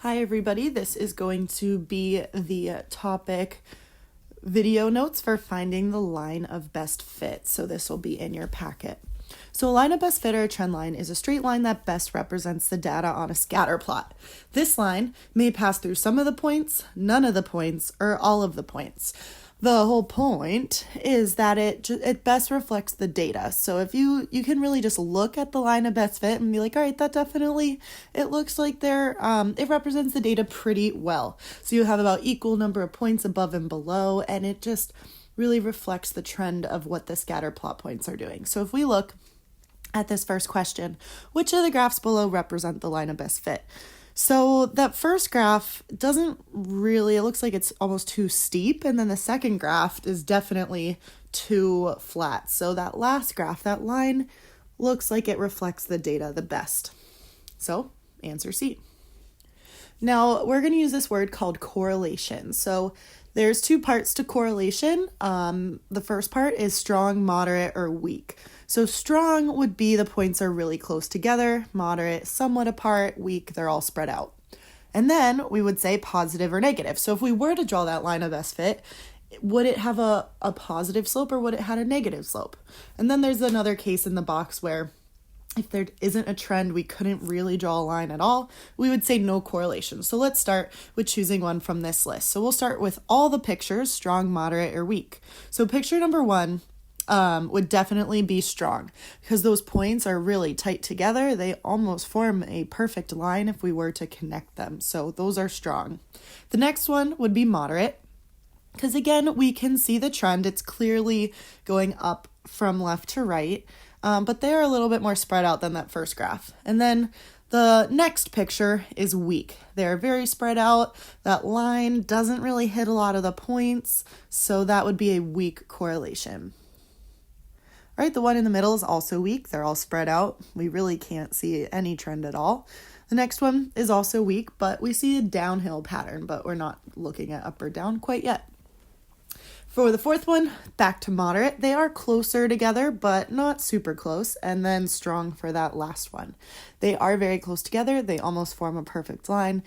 Hi everybody, this is going to be the topic video notes for finding the line of best fit. So this will be in your packet. So a line of best fit or a trend line is a straight line that best represents the data on a scatter plot. This line may pass through some of the points, none of the points, or all of the points. The whole point is that it best reflects the data. So if you can really just look at the line of best fit and be like, all right, that definitely, it looks like it represents the data pretty well. So you have about equal number of points above and below, and it just really reflects the trend of what the scatter plot points are doing. So if we look at this first question, which of the graphs below represent the line of best fit? So that first graph doesn't really, it looks like it's almost too steep. And then the second graph is definitely too flat. So that last graph, that line looks like it reflects the data the best. So answer C. Now we're going to use this word called correlation. So there's two parts to correlation. The first part is strong, moderate, or weak. So strong would be the points are really close together, moderate, somewhat apart, weak, they're all spread out. And then we would say positive or negative. So if we were to draw that line of best fit, would it have a positive slope or would it have a negative slope? And then there's another case in the box where if there isn't a trend, we couldn't really draw a line at all, we would say no correlation. So let's start with choosing one from this list. So we'll start with all the pictures, strong, moderate, or weak. So picture number one would definitely be strong because those points are really tight together. They almost form a perfect line if we were to connect them. So those are strong. The next one would be moderate because again, we can see the trend. It's clearly going up from left to right. But they're a little bit more spread out than that first graph. And then the next picture is weak. They're very spread out. That line doesn't really hit a lot of the points, so that would be a weak correlation. All right, the one in the middle is also weak. They're all spread out. We really can't see any trend at all. The next one is also weak, but we see a downhill pattern, but we're not looking at up or down quite yet. For the fourth one, back to moderate. They are closer together, but not super close. And then strong for that last one. They are very close together. They almost form a perfect line.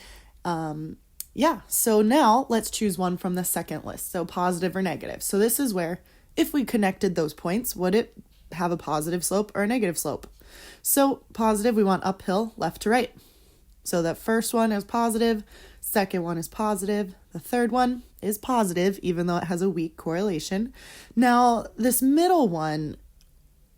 So now let's choose one from the second list. So positive or negative. So this is where if we connected those points, would it have a positive slope or a negative slope? So positive, we want uphill, left to right. So that first one is positive. Second one is positive. The third one is positive, even though it has a weak correlation. Now, this middle one,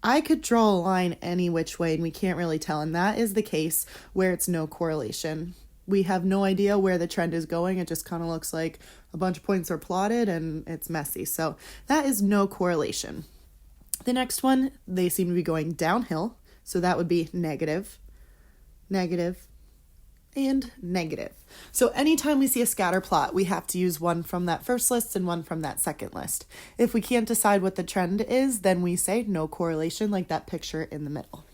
I could draw a line any which way, and we can't really tell. And that is the case where it's no correlation. We have no idea where the trend is going. It just kind of looks like a bunch of points are plotted and it's messy. So that is no correlation. The next one, they seem to be going downhill. So that would be negative, negative, and negative. So anytime we see a scatter plot, we have to use one from that first list and one from that second list. If we can't decide what the trend is, then we say no correlation, like that picture in the middle.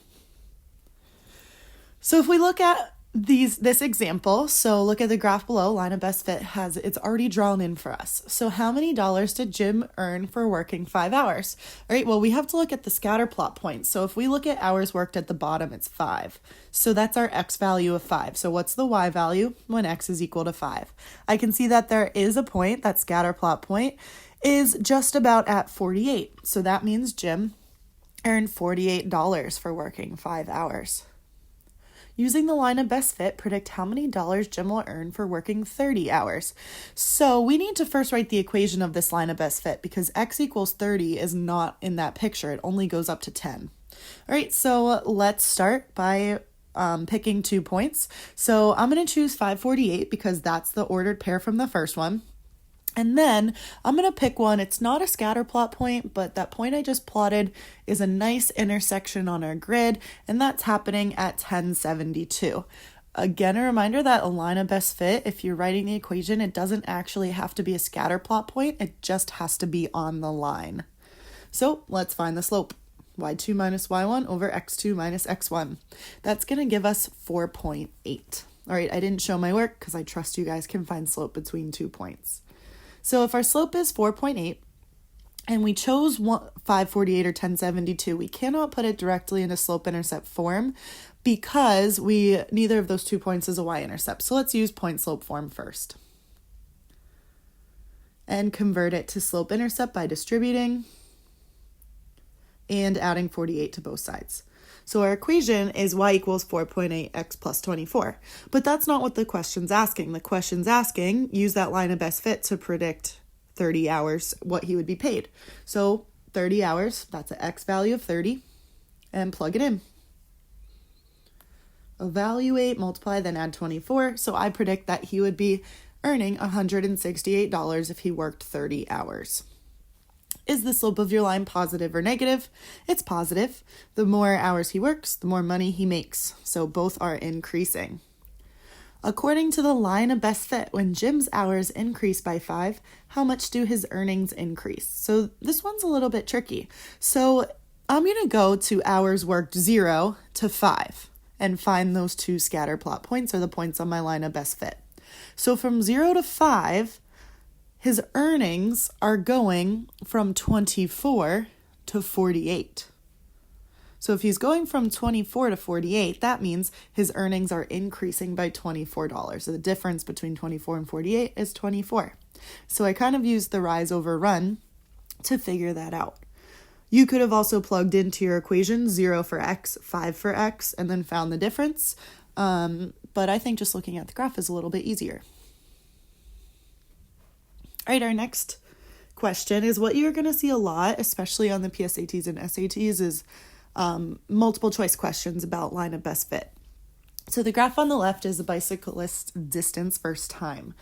So if we look at this example, so look at the graph below, line of best fit it's already drawn in for us. So how many dollars did Jim earn for working 5 hours? All right, well, we have to look at the scatter plot points. So if we look at hours worked at the bottom, it's 5. So that's our X value of 5. So what's the Y value when X is equal to 5? I can see that there is a point, that scatter plot point is just about at 48. So that means Jim earned $48 for working 5 hours. Using the line of best fit, predict how many dollars Jim will earn for working 30 hours. So we need to first write the equation of this line of best fit because X equals 30 is not in that picture. It only goes up to 10. All right, so let's start by picking 2 points. So I'm going to choose 548 because that's the ordered pair from the first one. And then I'm going to pick one. It's not a scatter plot point, but that point I just plotted is a nice intersection on our grid, and that's happening at 1072. Again, a reminder that a line of best fit, if you're writing the equation, it doesn't actually have to be a scatter plot point. It just has to be on the line. So let's find the slope. y2 minus y1 over x2 minus x1. That's going to give us 4.8. All right, I didn't show my work because I trust you guys can find slope between 2 points. So if our slope is 4.8 and we chose 548 or 1072, we cannot put it directly into slope-intercept form because neither of those 2 points is a y-intercept. So let's use point-slope form first and convert it to slope-intercept by distributing and adding 48 to both sides. So our equation is y equals 4.8x plus 24. But that's not what the question's asking. The question's asking, use that line of best fit to predict 30 hours what he would be paid. So 30 hours, that's an x value of 30, and plug it in. Evaluate, multiply, then add 24. So I predict that he would be earning $168 if he worked 30 hours. Is the slope of your line positive or negative? It's positive. The more hours he works, the more money he makes. So both are increasing. According to the line of best fit, when Jim's hours increase by 5, how much do his earnings increase? So this one's a little bit tricky. So I'm going to go to hours worked 0 to 5 and find those two scatter plot points, or the points on my line of best fit. So from 0 to 5, his earnings are going from 24 to 48. So if he's going from 24 to 48, that means his earnings are increasing by $24. So the difference between 24 and 48 is 24. So I kind of used the rise over run to figure that out. You could have also plugged into your equation 0 for x, 5 for x, and then found the difference. But I think just looking at the graph is a little bit easier. All right, our next question is what you're going to see a lot, especially on the PSATs and SATs, is multiple choice questions about line of best fit. So the graph on the left is the bicyclist distance first time.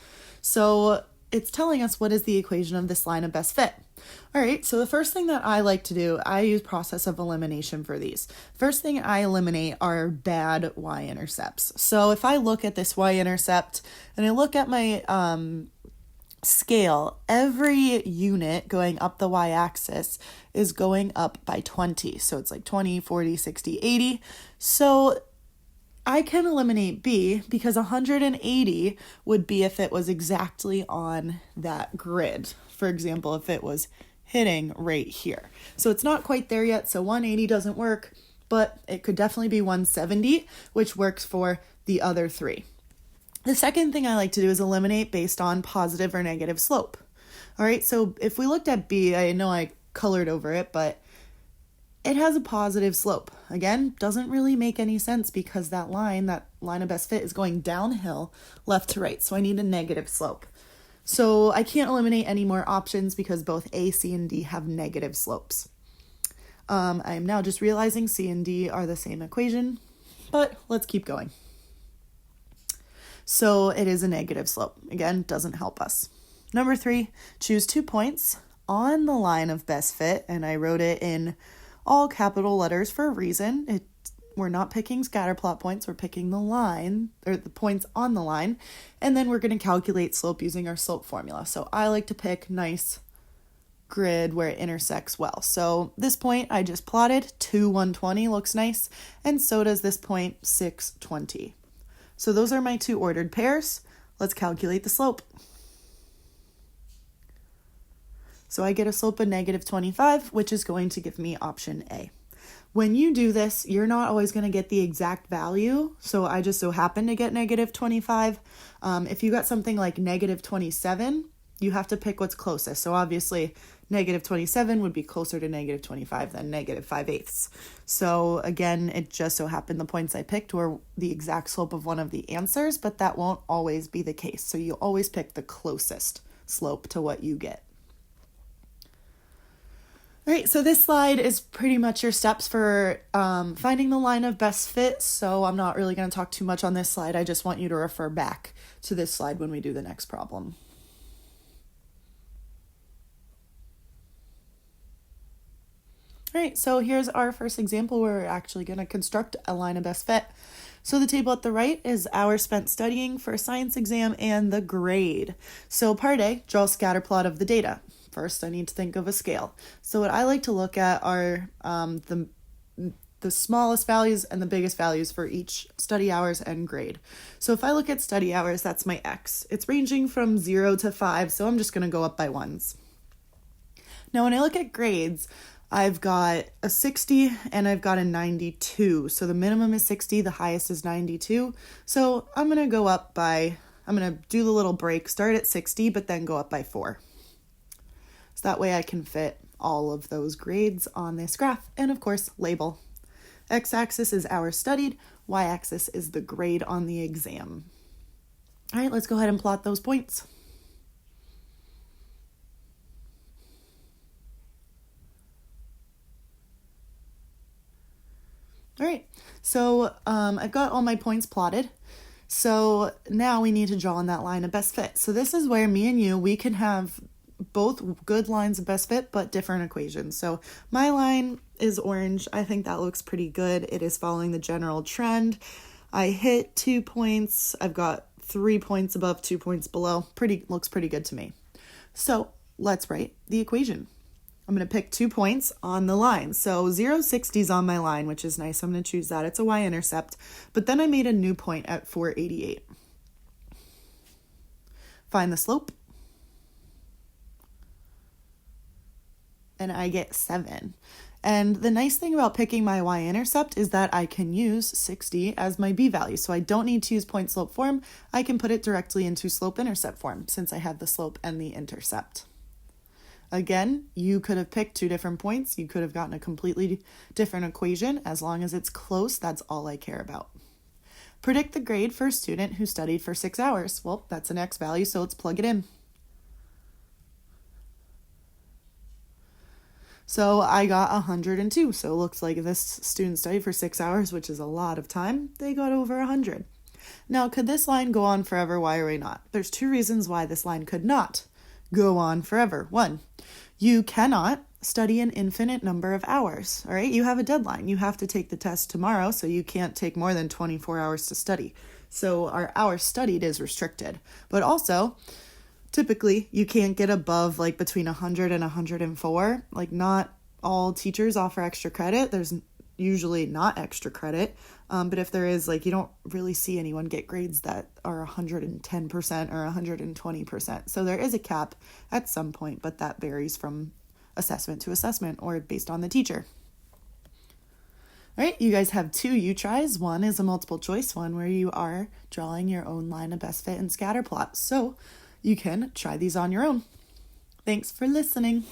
So it's telling us what is the equation of this line of best fit. All right, so the first thing that I like to do, I use process of elimination for these. First thing I eliminate are bad y-intercepts. So if I look at this y-intercept and I look at my scale, every unit going up the y-axis is going up by 20. So it's like 20, 40, 60, 80. So I can eliminate B because 180 would be if it was exactly on that grid. For example, if it was hitting right here. So it's not quite there yet, so 180 doesn't work, but it could definitely be 170, which works for the other three. The second thing I like to do is eliminate based on positive or negative slope. All right, so if we looked at B, I know I colored over it, but it has a positive slope. Again, doesn't really make any sense because that line of best fit is going downhill left to right, so I need a negative slope. So I can't eliminate any more options because both A, C, and D have negative slopes. I'm now just realizing C and D are the same equation, but let's keep going. So it is a negative slope. Again, doesn't help us. Number 3, choose 2 points on the line of best fit, and I wrote it in all capital letters for a reason. We're not picking scatter plot points, we're picking the line, or the points on the line, and then we're going to calculate slope using our slope formula. So I like to pick nice grid where it intersects well. So this point I just plotted, 2, 120 looks nice, and so does this point, 620. So those are my 2 ordered pairs. Let's calculate the slope. So I get a slope of negative 25, which is going to give me option A. When you do this, you're not always going to get the exact value. So I just so happen to get negative 25. If you got something like negative 27, you have to pick what's closest. So obviously negative 27 would be closer to negative 25 than negative 5/8. So again, it just so happened the points I picked were the exact slope of one of the answers, but that won't always be the case. So you always pick the closest slope to what you get. All right, so this slide is pretty much your steps for finding the line of best fit. So I'm not really going to talk too much on this slide. I just want you to refer back to this slide when we do the next problem. All right, so here's our first example where we're actually going to construct a line of best fit. So the table at the right is hours spent studying for a science exam and the grade. So part A, draw a scatter plot of the data. First, I need to think of a scale. So what I like to look at are the smallest values and the biggest values for each study hours and grade. So if I look at study hours, that's my X. It's ranging from 0 to 5, so I'm just going to go up by ones. Now, when I look at grades, I've got a 60 and I've got a 92. So the minimum is 60, the highest is 92. So I'm going to do the little break, start at 60, but then go up by 4. So that way I can fit all of those grades on this graph. And of course, label. X-axis is hours studied, y-axis is the grade on the exam. All right, let's go ahead and plot those points. All right, so I've got all my points plotted. So now we need to draw on that line of best fit. So this is where me and you, we can have both good lines of best fit, but different equations. So my line is orange. I think that looks pretty good. It is following the general trend. I hit 2 points. I've got 3 points above, 2 points below. Looks pretty good to me. So let's write the equation. I'm going to pick 2 points on the line. So 0, 60 is on my line, which is nice. I'm going to choose that. It's a y-intercept. But then I made a new point at 488. Find the slope. And I get 7. And the nice thing about picking my y-intercept is that I can use 60 as my b-value. So I don't need to use point-slope form. I can put it directly into slope-intercept form since I have the slope and the intercept. Again, you could have picked 2 different points. You could have gotten a completely different equation. As long as it's close, that's all I care about. Predict the grade for a student who studied for 6 hours. Well, that's an x value, so let's plug it in. So I got 102. So it looks like this student studied for 6 hours, which is a lot of time. They got over 100. Now, could this line go on forever? Why or why not? There's 2 reasons why this line could not go on forever. 1, you cannot study an infinite number of hours. All right, you have a deadline. You have to take the test tomorrow, so you can't take more than 24 hours to study. So our hours studied is restricted. But also, typically, you can't get above like between 100 and 104. Like, not all teachers offer extra credit. There's usually not extra credit. But if there is, like, you don't really see anyone get grades that are 110% or 120%. So there is a cap at some point, but that varies from assessment to assessment or based on the teacher. All right, you guys have 2 U-tries. One is a multiple choice one where you are drawing your own line of best fit and scatter plot. So you can try these on your own. Thanks for listening.